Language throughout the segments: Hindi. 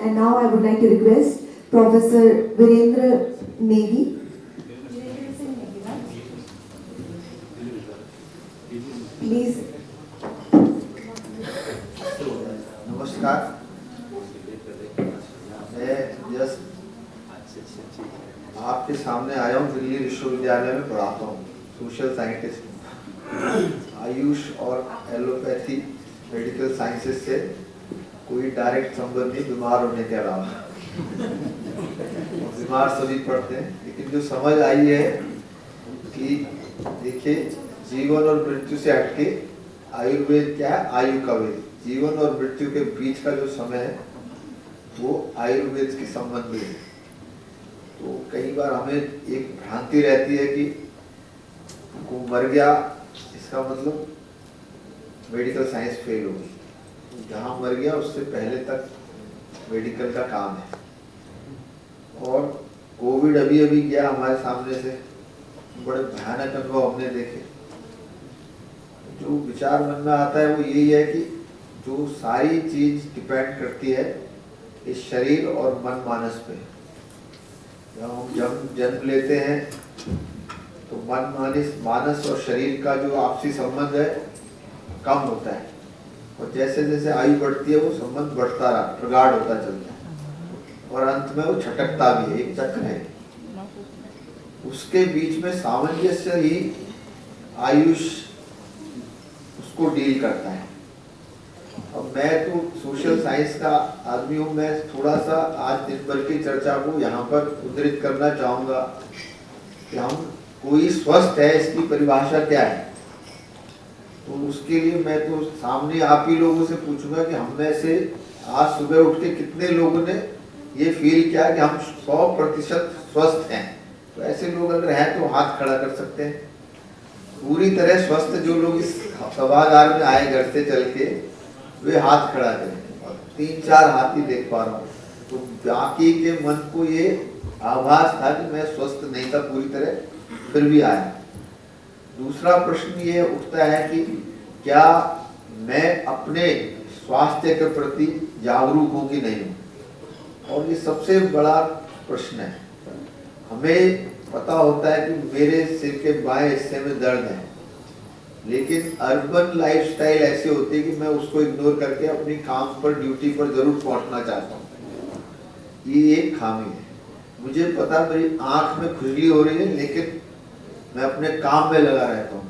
and now I would like to request Professor Virendra Negi. Please. नमस्कार, मैं जस्ट आपके सामने आया हूँ। दिल्ली विश्वविद्यालय में पढ़ाता हूँ, सोशल साइंटिस्ट। आयुष और एलोपैथी मेडिकल साइंसेस से कोई डायरेक्ट संबंध नहीं, बीमार होने के अलावा। बीमार सभी पड़ते हैं, लेकिन जो समझ आई है कि देखिए, जीवन और मृत्यु से हटके आयुर्वेद क्या है? आयु का वेद। जीवन और मृत्यु के बीच का जो समय है वो आयुर्वेद के संबंध है। तो कई बार हमें एक भ्रांति रहती है कि वो मर गया, इसका मतलब मेडिकल साइंस फेल होगी। जहाँ मर गया उससे पहले तक मेडिकल का काम है। और कोविड अभी अभी गया हमारे सामने से, बड़े भयानक अनुभव हमने देखे। जो विचार मन में आता है वो यही है कि जो सारी चीज डिपेंड करती है इस शरीर और मन मानस पे। जब हम जन्म लेते हैं तो मन मानस और शरीर का जो आपसी संबंध है कम होता है, और जैसे जैसे आयु बढ़ती है वो संबंध बढ़ता रहा, प्रगाढ़ होता चलता है, और अंत में वो छटकता भी है। एक चक्र है, उसके बीच में सामंजस्य ही आयुष उसको डील करता है। अब मैं तो सोशल साइंस का आदमी हूँ, मैं थोड़ा सा आज दिन भर की चर्चा को यहाँ पर उद्धृत करना चाहूँगा कि हम कोई स्वस्थ है, इसकी परिभाषा क्या है। तो उसके लिए मैं तो सामने आप ही लोगों से पूछूंगा कि हम में से आज सुबह उठ के कितने लोगों ने ये फील किया कि हम 100% स्वस्थ हैं। तो ऐसे लोग अगर हैं तो हाथ खड़ा कर सकते हैं। पूरी तरह स्वस्थ जो लोग इस सभागार में आए घर से चल के, वे हाथ खड़ा करें। और 3-4 हाथ ही देख पा रहा हूँ, तो बाकी के मन को ये आभास था कि मैं स्वस्थ नहीं था पूरी तरह, फिर भी आया। दूसरा प्रश्न ये उठता है कि क्या मैं अपने स्वास्थ्य के प्रति जागरूक हूँ कि नहीं हूँ, और ये सबसे बड़ा प्रश्न है। हमें पता होता है कि मेरे सिर के बाएं हिस्से में दर्द है, लेकिन अर्बन लाइफस्टाइल ऐसी होती है कि मैं उसको इग्नोर करके अपनी काम पर, ड्यूटी पर जरूर पहुंचना चाहता हूँ। ये एक खामी है। मुझे पता मेरी आंख में खुजली हो रही है, लेकिन मैं अपने काम में लगा रहता हूँ।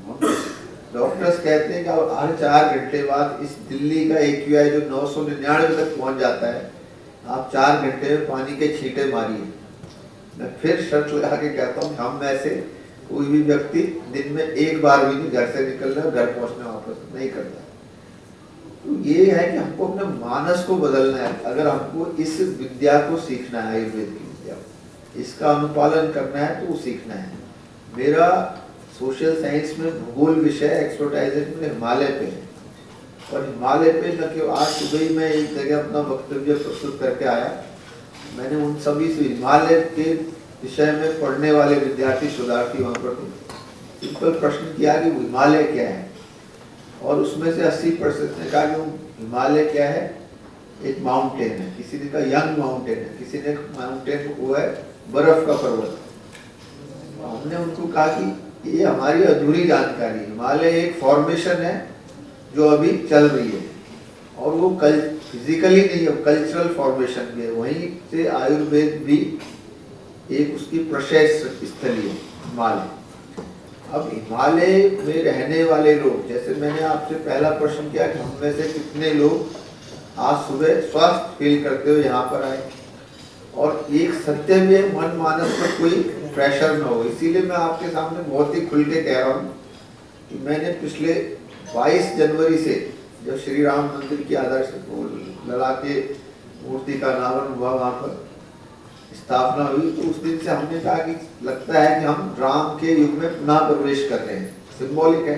डॉक्टर्स कहते हैं कि हर 4 घंटे बाद इस दिल्ली का AQI जो 999 तक पहुंच जाता है, आप 4 घंटे में पानी के छींटे मारिए। मैं फिर शर्त लगा के कहता हूँ, हम में से कोई भी व्यक्ति दिन में एक बार भी नहीं घर से निकलना और घर पहुंचना वापस नहीं करता। तो ये है कि हमको अपने मानस को बदलना है। अगर हमको इस विद्या को सीखना है, आयुर्वेद की विद्या, इसका अनुपालन करना है, तो वो सीखना है। मेरा सोशल साइंस में भूगोल विषय एक्सपर्टाइजेशन में हिमालय पे है, और हिमालय पे न केवल आज सुबह ही मैं एक जगह अपना वक्तव्य प्रस्तुत करके आया। मैंने उन सभी से हिमालय के विषय में पढ़ने वाले विद्यार्थी शोधार्थी वहाँ पर सिंपल प्रश्न किया कि हिमालय क्या है, और उसमें से 80% ने कहा कि हिमालय क्या है, एक माउंटेन है। किसी ने कहा यंग माउंटेन है, किसी ने माउंटेन वो है बर्फ का पर्वत। हमने उनको कहा कि ये हमारी अधूरी जानकारी। हिमालय एक फॉर्मेशन है जो अभी चल रही है, और वो फिजिकली नहीं है, कल्चरल फॉर्मेशन भी है। वहीं से आयुर्वेद भी एक उसकी प्रशय स्थली है हिमालय। अब हिमालय में रहने वाले लोग, जैसे मैंने आपसे पहला प्रश्न किया कि हम में से कितने लोग आज सुबह स्वस्थ फील करते हुए यहाँ पर आए, और एक सत्य भी है, मन मानस पर कोई प्रेशर न हो। इसीलिए मैं आपके सामने बहुत ही खुल के कह रहा हूँ कि मैंने पिछले 22 जनवरी से, जब श्री राम मंदिर की आदर्श लड़ा के मूर्ति का अनावरण हुआ, वहाँ पर स्थापना हुई, तो उस दिन से हमने कहा कि लगता है कि हम राम के युग में पुनः प्रवेश कर रहे हैं। सिंबॉलिक है।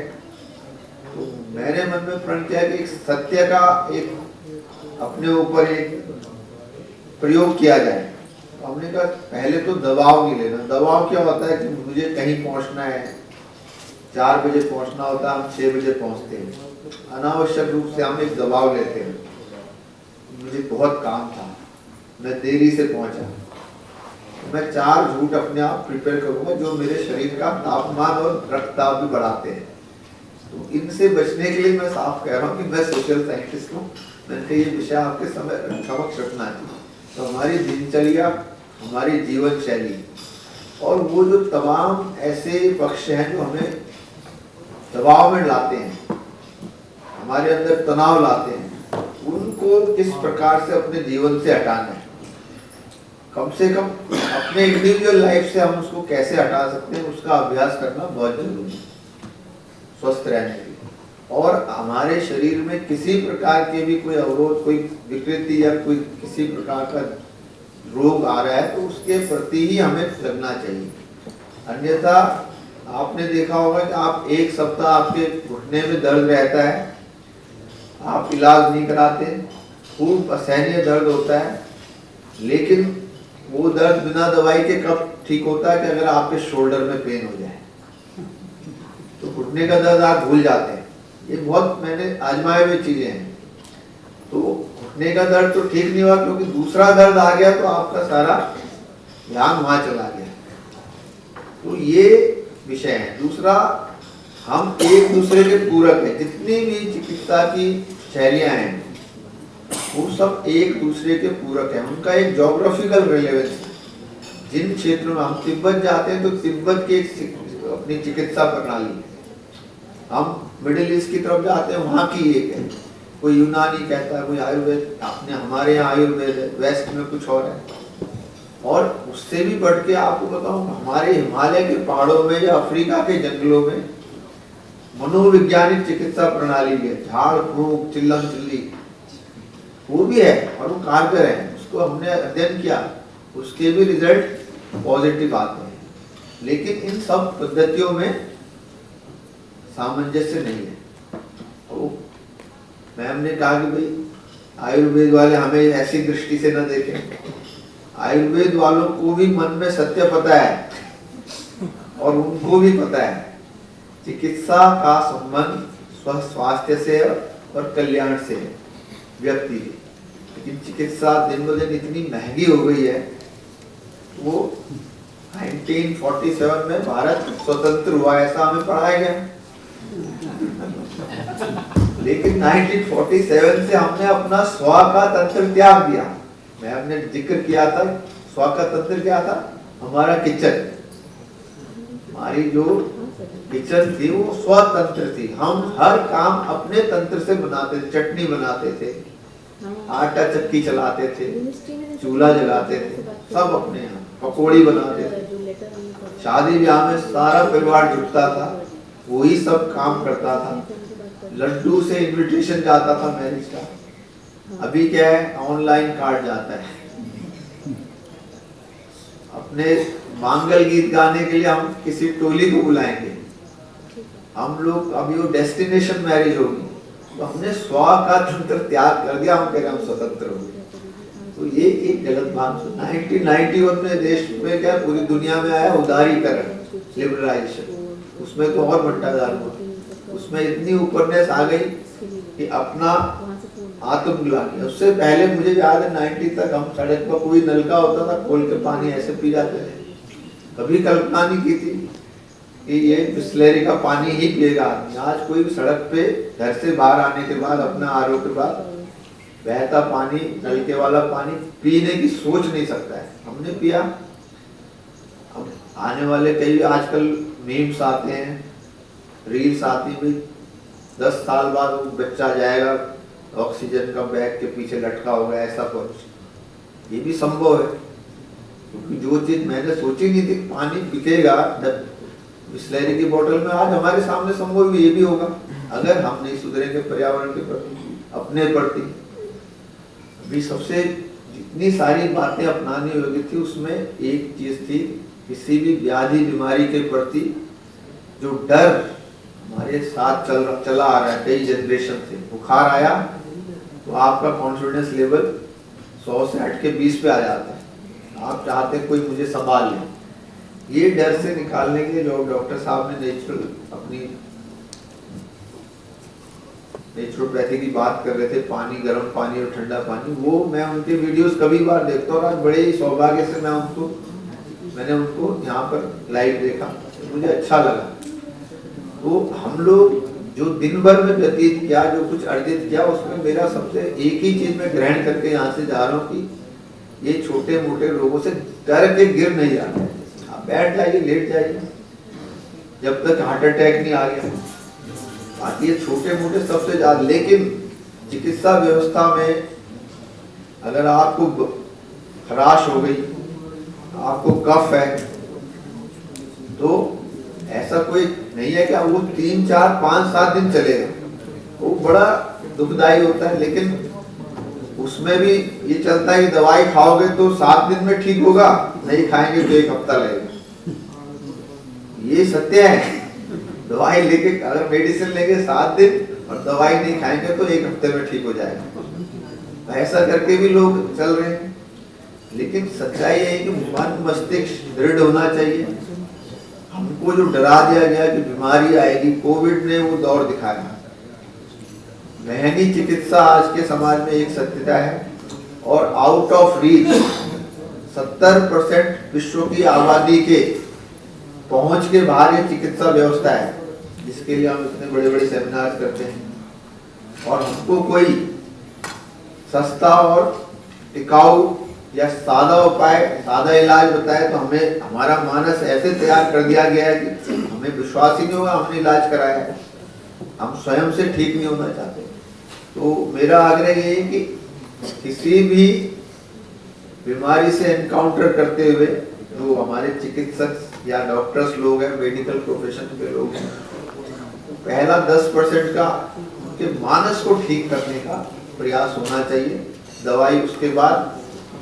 तो मैंने मन में प्रण किया कि एक सत्य का एक अपने ऊपर एक प्रयोग किया जाए। तो हमने कहा पहले तो दबाव नहीं लेना। दबाव क्या होता है कि मुझे कहीं पहुंचना है, 4 बजे पहुंचना होता है, हम 6 बजे पहुंचते हैं। अनावश्यक रूप से हम एक दबाव लेते हैं। मुझे बहुत काम था, मैं देरी से पहुंचा, मैं 4 झूठ अपने आप प्रिपेयर करूंगा जो मेरे शरीर का तापमान और रक्तचाप भी बढ़ाते हैं। तो इनसे बचने के लिए मैं साफ कह रहा हूँ कि मैं सोशल साइंटिस्ट हूँ, मैंने ये विषय आपके समक्ष रखना चाहिए। तो हमारी दिनचर्या, हमारी जीवन शैली और वो जो तमाम ऐसे पक्ष हैं जो हमें दबाव में लाते हैं, हमारे अंदर तनाव लाते हैं, उनको किस प्रकार से अपने जीवन से हटाना है, कम से कम अपने इंडिविजुअल लाइफ से हम उसको कैसे हटा सकते हैं, उसका अभ्यास करना बहुत जरूरी है स्वस्थ रहने के लिए। और हमारे शरीर में किसी प्रकार के भी कोई अवरोध, कोई विकृति या कोई किसी प्रकार का रोग आ रहा है तो उसके प्रति ही हमें लगना चाहिए। अन्यथा आपने देखा होगा कि आप 1 सप्ताह आपके घुटने में दर्द रहता है, आप इलाज नहीं कराते, खूब असहनीय दर्द होता है, लेकिन वो दर्द बिना दवाई के कब ठीक होता है कि अगर आपके शोल्डर में पेन हो जाए तो घुटने का दर्द आप भूल जाते हैं। ये बहुत मैंने आजमाए हुए चीजें हैं। तो घुटने का दर्द तो ठीक नहीं हुआ क्योंकि दूसरा दर्द आ गया तो आपका सारा ध्यान वहां चला गया। तो ये विषय है। दूसरा, हम एक दूसरे के पूरक हैं। जितनी भी चिकित्सा की शैलियां हैं वो सब एक दूसरे के पूरक हैं, उनका एक ज्योग्राफिकल रिलेवेंस है। जिन क्षेत्रों में हम तिब्बत जाते हैं तो तिब्बत की अपनी चिकित्सा प्रणाली है, हम मिडिल ईस्ट की तरफ जाते हैं वहाँ की एक है, कोई यूनानी कहता है, कोई आयुर्वेद, अपने हमारे यहाँ आयुर्वेद है, वेस्ट में कुछ और है। और उससे भी बढ़ के आपको बताऊं, हमारे हिमालय के पहाड़ों में या अफ्रीका के जंगलों में मनोवैज्ञानिक चिकित्सा प्रणाली भी है, झाड़ फूंक, चिल्लम चिल्ली, वो भी है और वो कारगर है। उसको हमने अध्ययन किया, उसके भी रिजल्ट पॉजिटिव आते हैं। लेकिन इन सब पद्धतियों में सामंजस्य नहीं है। तो मैम ने कहा कि भाई आयुर्वेद वाले हमें ऐसी दृष्टि से न देखें। आयुर्वेद वालों को भी मन में सत्य पता है और उनको भी पता है चिकित्सा का संबंध स्वास्थ्य से और कल्याण से है, व्यक्ति की। लेकिन चिकित्सा दिन ब दिन इतनी महंगी हो गई है। वो 1947 में भारत स्वतंत्र हुआ ऐसा हमें पढ़ाया गया, लेकिन 1947 से हमने अपना स्व का तंत्र त्याग दिया। मैं हमने जिक्र किया था, स्व का तंत्र क्या था? हमारा किचन, हमारी जो किचन थी वो स्वतंत्र थी। हम हर काम अपने तंत्र से बनाते थे, चटनी बनाते थे, आटा चक्की चलाते थे, चूल्हा जलाते थे, सब अपने यहाँ, पकौड़ी बनाते थे। शादी ब्याह में सारा परिवार जुटता था, वही सब काम करता था। लड्डू से इनविटेशन जाता था मैरिज का। अभी क्या है, ऑनलाइन कार्ड जाता है। अपने मांगल गीत गाने के लिए हम किसी टोली को बुलाएंगे, हम लोग अभी वो डेस्टिनेशन मैरिज होगी तो हमने स्व का तंत्र त्याग कर दिया, हम कह रहे हम स्वतंत्र हो गए। तो ये एक गलत बात। 1991 में देश में क्या पूरी दुनिया में आया उदारीकरण, लिबरलाइजेशन, उसमें तो और बंटाधार हुआ, उसमें इतनी ऊपरनेस आ गई कि अपना आत्मग्लानी। उससे पहले मुझे याद है 90 तक हम सड़क पर कोई नलका होता था खोल के पानी ऐसे पी जाते थे, कभी कल्पना नहीं की थी कि ये बिस्लेरी का पानी ही पिएगा आदमी। आज कोई सड़क पे घर से बाहर आने के बाद अपना आरओ के बाद बहता पानी, नलके वाला पानी पीने की सोच नहीं सकता है, हमने पिया। अब आने वाले कई आजकल मीम्स आते हैं, रील्स आती हैं, 10 साल बाद वो बच्चा जाएगा ऑक्सीजन का बैग के पीछे लटका होगा, ऐसा कुछ। ये भी संभव है क्योंकि जो चीज मैंने सोची नहीं थी पानी बिकेगा बिस्लेरी की बोतल में, आज हमारे सामने संभव भी ये भी होगा अगर हम नहीं सुधरेंगे पर्यावरण के प्रति, अपने प्रति। अभी सबसे जितनी सारी बातें अपनानी होगी थी उसमें एक चीज थी, किसी भी व्याधि बीमारी के प्रति जो डर हमारे साथ चला आ रहा है कई जनरेशन से। बुखार आया तो आपका कॉन्फिडेंस लेवल 100 से हट के 20 पे आ जाता है, आप चाहते कोई मुझे संभाल ले। ये डर से निकालने के लिए जो डॉक्टर साहब ने नेचुरल अपनी नेचुरोपैथी की बात कर रहे थे, पानी, गर्म पानी और ठंडा पानी, वो मैं उनके वीडियोस कभी बार देखता हूँ और आज बड़े ही सौभाग्य से मैंने उनको यहाँ पर लाइव देखा, मुझे अच्छा लगा। तो हम लोग जो दिन भर में व्यतीत किया, जो कुछ अर्जित किया, उसमें मेरा सबसे एक ही चीज मैं ग्रहण करके यहाँ से जा रहा हूँ कि ये छोटे मोटे रोगों से डर के गिर नहीं जाते। आप बैठ जाइए, लेट जाइए, जब तक हार्ट अटैक नहीं आ गया। बाकी ये छोटे मोटे सबसे ज्यादा, लेकिन चिकित्सा व्यवस्था में अगर आपको खराश हो गई, आपको कफ है, तो ऐसा कोई नहीं है कि वो 3, 4, 5, 7 दिन चलेगा, वो बड़ा दुखदाई होता है। लेकिन उसमें भी ये चलता है कि दवाई खाओगे तो 7 दिन में ठीक होगा, नहीं खाएंगे तो 1 हफ्ता लगेगा। ये सत्य है। दवाई लेके, अगर मेडिसिन लेंगे 7 दिन और दवाई नहीं खाएंगे तो 1 हफ्ते में ठीक हो जाएगा। ऐसा करके भी लोग चल रहे हैं। लेकिन सच्चाई है कि मन मस्तिष्क दृढ़ होना चाहिए। हमको जो डरा दिया गया कि बीमारी आएगी, कोविड ने वो दौर दिखाया। महंगी चिकित्सा आज के समाज में एक सत्यता है और आउट ऑफ रीच 70% विश्व की आबादी के पहुंच के बाहर ये चिकित्सा व्यवस्था है, जिसके लिए हम इतने बड़े बड़े सेमिनार करते हैं। और हमको कोई सस्ता और टिकाऊ या सादा उपाय, सादा इलाज बताए तो हमें हमारा मानस ऐसे तैयार कर दिया गया है कि हमें विश्वास ही नहीं होगा हमने इलाज कराया है। हम स्वयं से ठीक नहीं होना चाहते। तो मेरा आग्रह ये है कि किसी भी बीमारी से एनकाउंटर करते हुए जो हमारे चिकित्सक या डॉक्टर्स लोग हैं, मेडिकल प्रोफेशन के लोग हैं, पहला 10% का उनके मानस को ठीक करने का प्रयास होना चाहिए। दवाई उसके बाद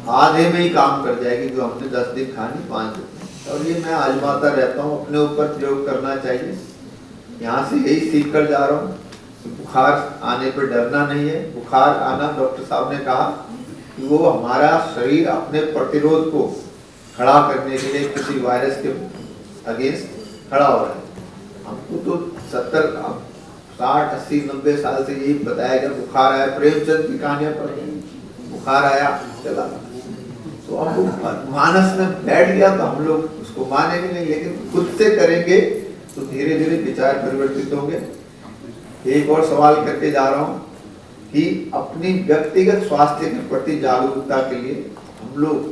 आधे में ही काम कर जाएगी, जो हमने 10 दिन खानी 5 दिन। और ये मैं आजमाता रहता हूँ, अपने ऊपर प्रयोग करना चाहिए। यहाँ से यही सीख कर जा रहा हूँ। बुखार आने पर डरना नहीं है। बुखार आना, डॉक्टर साहब ने कहा कि वो हमारा शरीर अपने प्रतिरोध को खड़ा करने के लिए किसी वायरस के अगेंस्ट खड़ा हो रहा है। हमको तो 70, 60, 80, 90 साल से यही बताया गया बुखार आया, प्रेमचंद की कहानियां पढ़ रही, बुखार आया चला। तो अब मानस में बैठ गया तो हम लोग उसको मानेंगे नहीं, लेकिन खुद से करेंगे तो धीरे धीरे विचार परिवर्तित होंगे। एक और सवाल करके जा रहा हूँ कि अपनी व्यक्तिगत स्वास्थ्य के प्रति जागरूकता के लिए हम लोग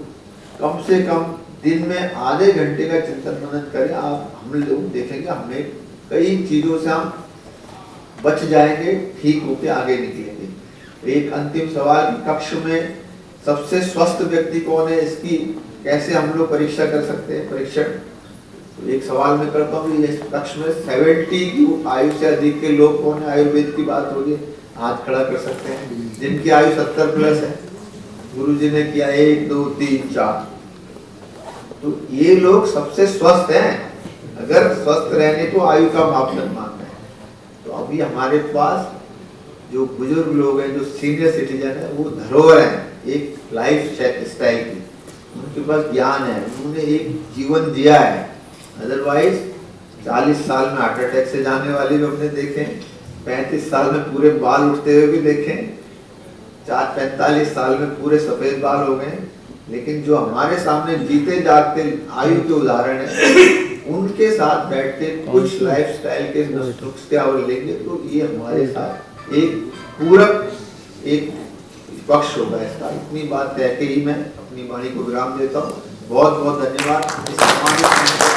कम से कम दिन में आधे घंटे का चिंतन मनन करें। आप हम लोग देखेंगे हमें कई चीजों से हम बच जाएंगे, ठीक होके आगे निकलेंगे। एक अंतिम सवाल, कक्ष में सबसे स्वस्थ व्यक्ति कौन है, इसकी कैसे हम लोग परीक्षा कर सकते हैं, परीक्षण। तो एक सवाल मैं करता हूँ, इस कक्ष में 70 की आयु से अधिक के लोग कौन है, आयुर्वेद की बात होगी, हाथ खड़ा कर सकते हैं। जिनकी आयु 70 प्लस है, गुरु जी ने किया 1, 2, 3, 4, तो ये लोग सबसे स्वस्थ हैं। अगर स्वस्थ रहने को आयु का मापदंड मानना है, तो अभी हमारे पास जो बुजुर्ग लोग हैं, जो सीनियर सिटीजन है, वो धरोहर है एक लाइफ स्टाइल की। उनके पास ज्ञान है, उन्होंने एक जीवन जिया है। अदरवाइज 40 साल में हार्ट अटैक से जाने वाले भी हमने देखे, 35 साल में पूरे बाल उठते हुए भी देखे, 45 साल में पूरे सफेद बाल हो गए। लेकिन जो हमारे सामने जीते जागते आयु के उदाहरण है, उनके साथ बैठ के कुछ लाइफ स्टाइल के नुस्खे और लेंगे तो ये हमारे साथ एक पूरक एक पक्ष होगा इसका। इतनी बात कह के ही मैं अपनी वाणी को विराम देता हूँ। बहुत बहुत धन्यवाद।